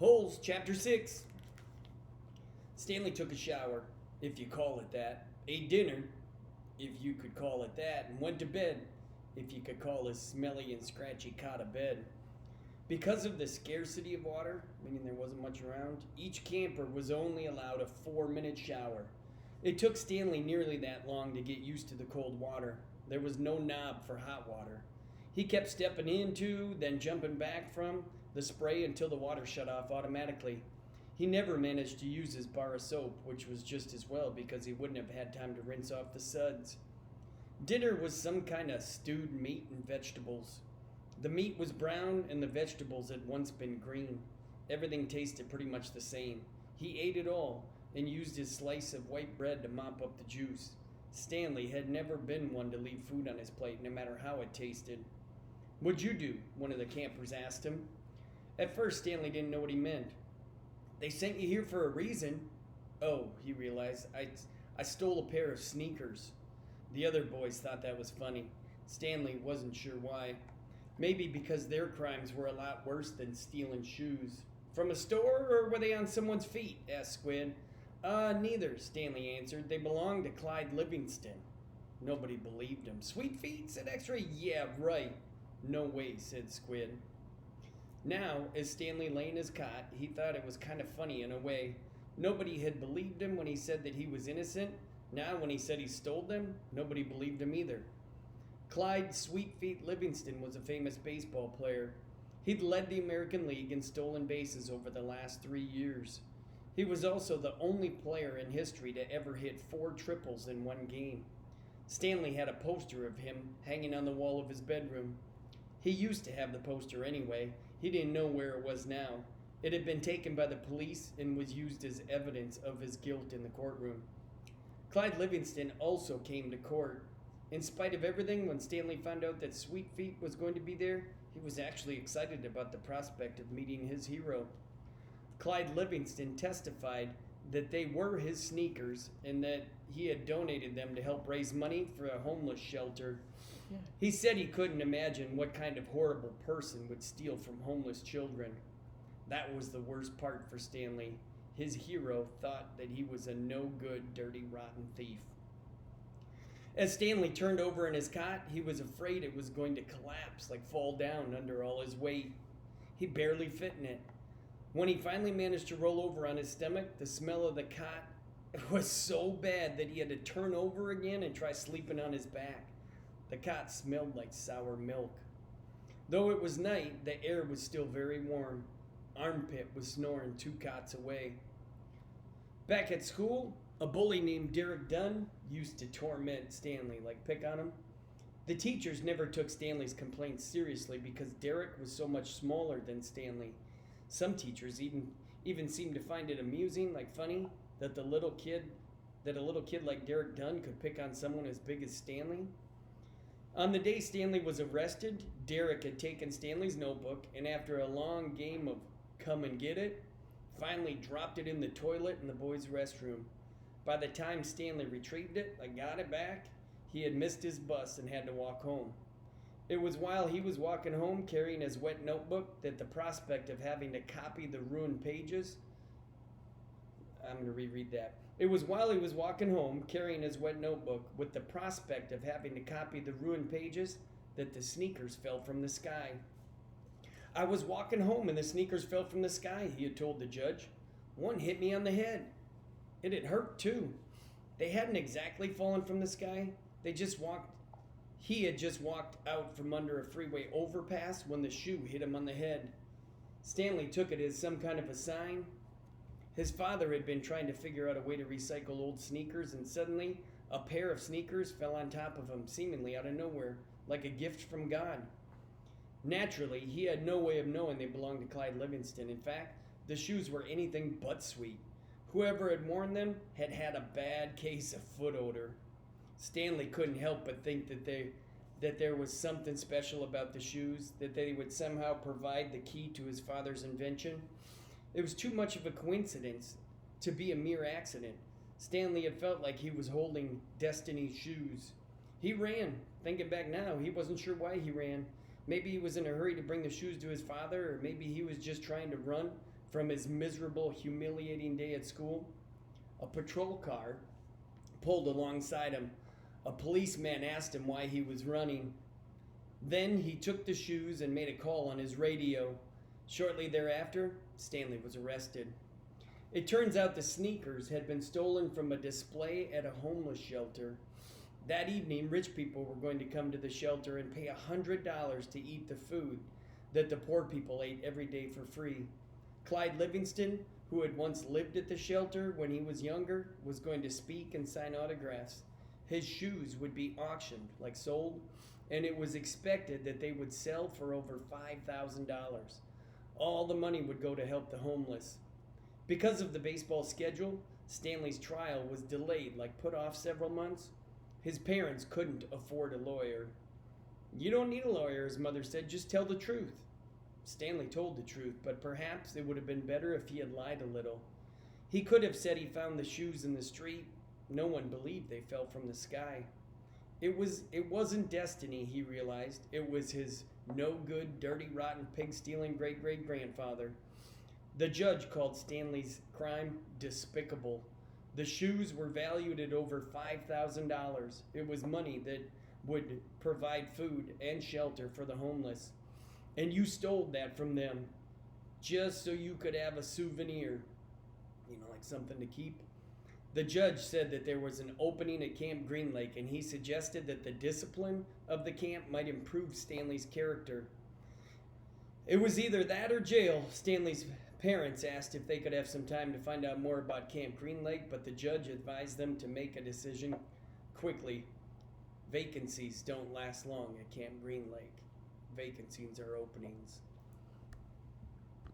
Holes, Chapter 6. Stanley took a shower, if you call it that, ate dinner, if you could call it that, and went to bed, if you could call his smelly and scratchy cot a bed. Because of the scarcity of water, meaning there wasn't much around, each camper was only allowed a 4-minute shower. It took Stanley nearly that long to get used to the cold water. There was no knob for hot water. He kept stepping into, then jumping back from, the spray until the water shut off automatically. He never managed to use his bar of soap, which was just as well because he wouldn't have had time to rinse off the suds. Dinner was some kind of stewed meat and vegetables. The meat was brown and the vegetables had once been green. Everything tasted pretty much the same. He ate it all and used his slice of white bread to mop up the juice. Stanley had never been one to leave food on his plate, no matter how it tasted. "What'd you do?" one of the campers asked him. At first, Stanley didn't know what he meant. "They sent you here for a reason." "Oh," he realized, I stole a pair of sneakers." The other boys thought that was funny. Stanley wasn't sure why. Maybe because their crimes were a lot worse than stealing shoes. "From a store, or were they on someone's feet?" asked Squid. Neither," Stanley answered. "They belonged to Clyde Livingston." Nobody believed him. "Sweet feet?" said X-Ray. "Yeah, right." "No way," said Squid. Now, as Stanley lay in his cot, he thought it was kind of funny in a way. Nobody had believed him when he said that he was innocent. Now, when he said he stole them, nobody believed him either. Clyde Sweet Feet Livingston was a famous baseball player. He'd led the American League in stolen bases over the last 3 years. He was also the only player in history to ever hit 4 triples in one game. Stanley had a poster of him hanging on the wall of his bedroom. He used to have the poster anyway. He didn't know where it was now. It had been taken by the police and was used as evidence of his guilt in the courtroom. Clyde Livingston also came to court. In spite of everything, when Stanley found out that Sweet Feet was going to be there, he was actually excited about the prospect of meeting his hero. Clyde Livingston testified that they were his sneakers and that he had donated them to help raise money for a homeless shelter. He said he couldn't imagine what kind of horrible person would steal from homeless children. That was the worst part for Stanley. His hero thought that he was a no-good, dirty, rotten thief. As Stanley turned over in his cot, he was afraid it was going to collapse, like fall down under all his weight. He barely fit in it. When he finally managed to roll over on his stomach, the smell of the cot was so bad that he had to turn over again and try sleeping on his back. The cot smelled like sour milk. Though it was night, the air was still very warm. Armpit was snoring 2 cots away. Back at school, a bully named Derek Dunn used to torment Stanley, like pick on him. The teachers never took Stanley's complaints seriously because Derek was so much smaller than Stanley. Some teachers even seemed to find it amusing, like funny, that a little kid like Derek Dunn could pick on someone as big as Stanley. On the day Stanley was arrested, Derek had taken Stanley's notebook and after a long game of come and get it, finally dropped it in the toilet in the boys' restroom. By the time Stanley retrieved it, got it back, he had missed his bus and had to walk home. It was while he was walking home carrying his wet notebook that the prospect of having to copy the ruined pages... I'm going to reread that. It was while he was walking home carrying his wet notebook with the prospect of having to copy the ruined pages that the sneakers fell from the sky. "I was walking home and the sneakers fell from the sky," he had told the judge. "One hit me on the head. It had hurt too. They hadn't exactly fallen from the sky. He had just walked out from under a freeway overpass when the shoe hit him on the head." Stanley took it as some kind of a sign. His father had been trying to figure out a way to recycle old sneakers, and suddenly a pair of sneakers fell on top of him, seemingly out of nowhere, like a gift from God. Naturally, he had no way of knowing they belonged to Clyde Livingston. In fact, the shoes were anything but sweet. Whoever had worn them had had a bad case of foot odor. Stanley couldn't help but think that there was something special about the shoes, that they would somehow provide the key to his father's invention. It was too much of a coincidence to be a mere accident. Stanley had felt like he was holding destiny's shoes. He ran. Thinking back now, he wasn't sure why he ran. Maybe he was in a hurry to bring the shoes to his father, or maybe he was just trying to run from his miserable, humiliating day at school, a patrol car pulled alongside him. A policeman asked him why he was running. Then he took the shoes and made a call on his radio. Shortly thereafter, Stanley was arrested. It turns out the sneakers had been stolen from a display at a homeless shelter. That evening, rich people were going to come to the shelter and pay $100 to eat the food that the poor people ate every day for free. Clyde Livingston, who had once lived at the shelter when he was younger, was going to speak and sign autographs. His shoes would be auctioned, like sold, and it was expected that they would sell for over $5,000. All the money would go to help the homeless. Because of the baseball schedule, Stanley's trial was delayed, like put off several months. His parents couldn't afford a lawyer. "You don't need a lawyer," his mother said, "just tell the truth." Stanley told the truth, but perhaps it would have been better if he had lied a little. He could have said he found the shoes in the street. No one believed they fell from the sky. It wasn't destiny, he realized. It was his no-good, dirty, rotten, pig-stealing great-great-grandfather. The judge called Stanley's crime despicable. The shoes were valued at over $5,000. It was money that would provide food and shelter for the homeless. And you stole that from them just so you could have a souvenir, like something to keep. The judge said that there was an opening at Camp Green Lake, and he suggested that the discipline of the camp might improve Stanley's character. It was either that or jail. Stanley's parents asked if they could have some time to find out more about Camp Green Lake, but the judge advised them to make a decision quickly. Vacancies don't last long at Camp Green Lake. Vacancies are openings.